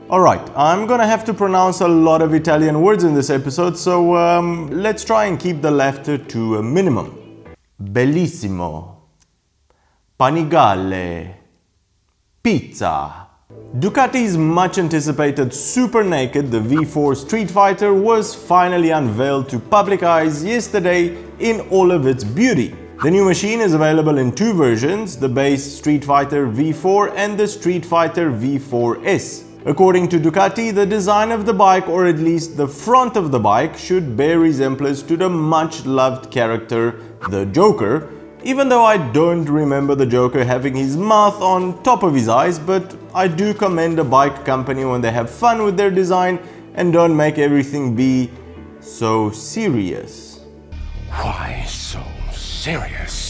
Alright, I'm gonna have to pronounce a lot of Italian words in this episode, so let's try and keep the laughter to a minimum. Bellissimo. Panigale. Pizza. Ducati's much anticipated super naked, the V4 Streetfighter, was finally unveiled to public eyes yesterday in all of its beauty. The new machine is available in two versions, the base Streetfighter V4 and the Streetfighter V4 S. According to Ducati, the design of the bike, or at least the front of the bike, should bear resemblance to the much loved character, the Joker, even though I don't remember the Joker having his mouth on top of his eyes, but I do commend a bike company when they have fun with their design and don't make everything be so serious. Why so serious?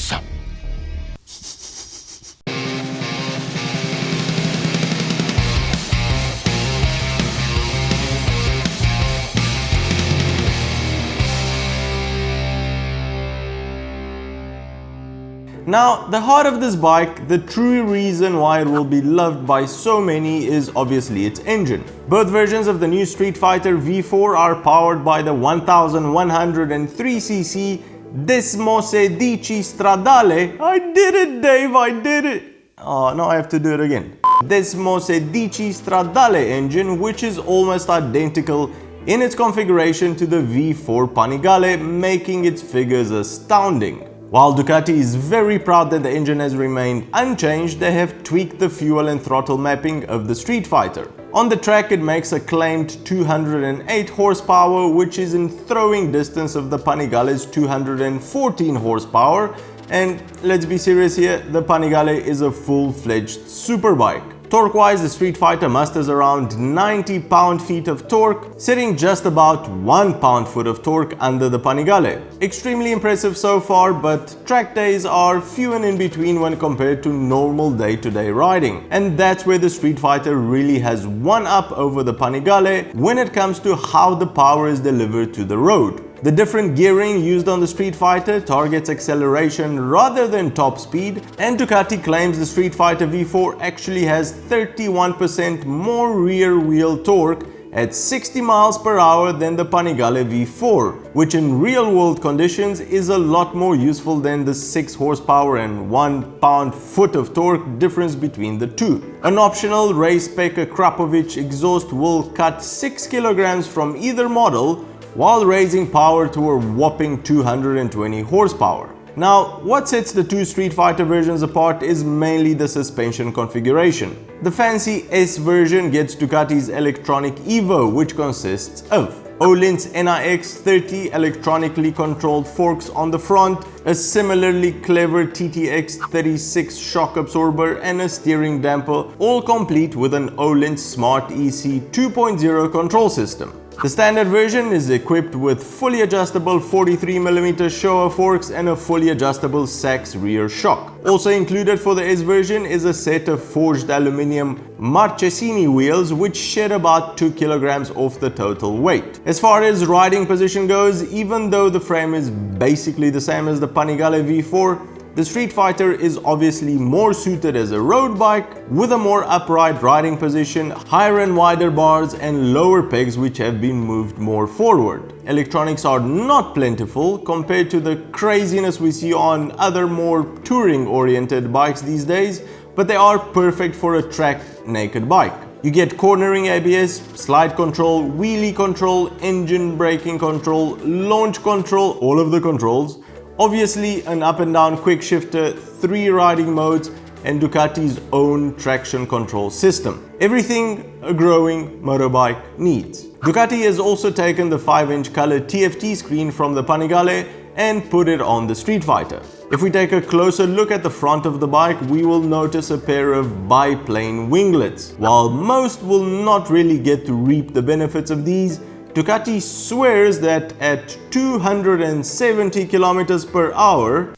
Now, the heart of this bike, the true reason why it will be loved by so many, is obviously its engine. Both versions of the new Streetfighter V4 are powered by the 1103cc Desmosedici Stradale. I did it, Dave, I did it! Oh, now I have to do it again. Desmosedici Stradale engine, which is almost identical in its configuration to the V4 Panigale, making its figures astounding. While Ducati is very proud that the engine has remained unchanged, they have tweaked the fuel and throttle mapping of the Streetfighter. On the track it makes a claimed 208 horsepower, which is in throwing distance of the Panigale's 214 horsepower, and let's be serious here, the Panigale is a full-fledged superbike. Torque-wise, the Streetfighter musters around 90 pound-feet of torque, sitting just about 1 pound-foot of torque under the Panigale. Extremely impressive so far, but track days are few and in between when compared to normal day-to-day riding. And that's where the Streetfighter really has one up over the Panigale when it comes to how the power is delivered to the road. The different gearing used on the Streetfighter targets acceleration rather than top speed, and Ducati claims the Streetfighter V4 actually has 31% more rear wheel torque at 60 miles per hour than the Panigale V4, which in real-world conditions is a lot more useful than the 6 horsepower and 1 pound-foot of torque difference between the two. An optional race-spec Krapovic exhaust will cut 6 kilograms from either model, while raising power to a whopping 220 horsepower. Now, what sets the two Streetfighter versions apart is mainly the suspension configuration. The fancy S version gets Ducati's electronic Evo, which consists of Öhlins NIX 30 electronically controlled forks on the front, a similarly clever TTX 36 shock absorber and a steering damper, all complete with an Öhlins Smart EC 2.0 control system. The standard version is equipped with fully adjustable 43mm Showa forks and a fully adjustable Sachs rear shock. Also included for the S version is a set of forged aluminium Marchesini wheels, which shed about 2 kilograms off the total weight. As far as riding position goes, even though the frame is basically the same as the Panigale V4, the Streetfighter is obviously more suited as a road bike with a more upright riding position, higher and wider bars and lower pegs which have been moved more forward. Electronics are not plentiful compared to the craziness we see on other more touring-oriented bikes these days, but they are perfect for a track-naked bike. You get cornering ABS, slide control, wheelie control, engine braking control, launch control, all of the controls. Obviously an up and down quick shifter, 3 riding modes and Ducati's own traction control system. Everything a growing motorbike needs. Ducati has also taken the 5-inch color TFT screen from the Panigale and put it on the Streetfighter. If we take a closer look at the front of the bike, we will notice a pair of biplane winglets. While most will not really get to reap the benefits of these, Ducati swears that at 270 kilometers per hour,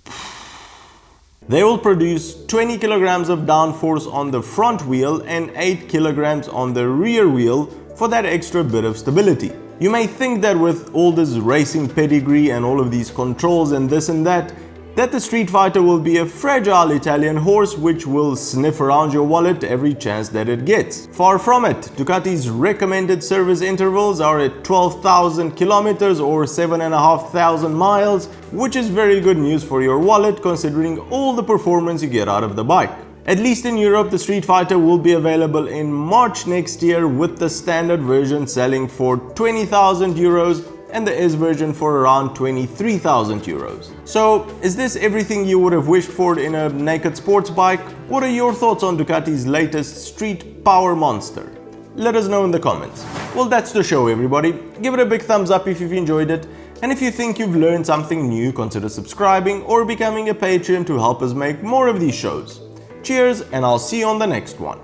they will produce 20 kilograms of downforce on the front wheel and 8 kilograms on the rear wheel for that extra bit of stability. You may think that with all this racing pedigree and all of these controls and this and that, that the Streetfighter will be a fragile Italian horse which will sniff around your wallet every chance that it gets. Far from it, Ducati's recommended service intervals are at 12,000 kilometers or 7,500 miles, which is very good news for your wallet considering all the performance you get out of the bike. At least in Europe, the Streetfighter will be available in March next year, with the standard version selling for 20,000 euros and the S version for around 23,000 euros. So, is this everything you would have wished for in a naked sports bike? What are your thoughts on Ducati's latest street power monster? Let us know in the comments. Well, that's the show, everybody. Give it a big thumbs up if you've enjoyed it. And if you think you've learned something new, consider subscribing or becoming a patron to help us make more of these shows. Cheers, and I'll see you on the next one.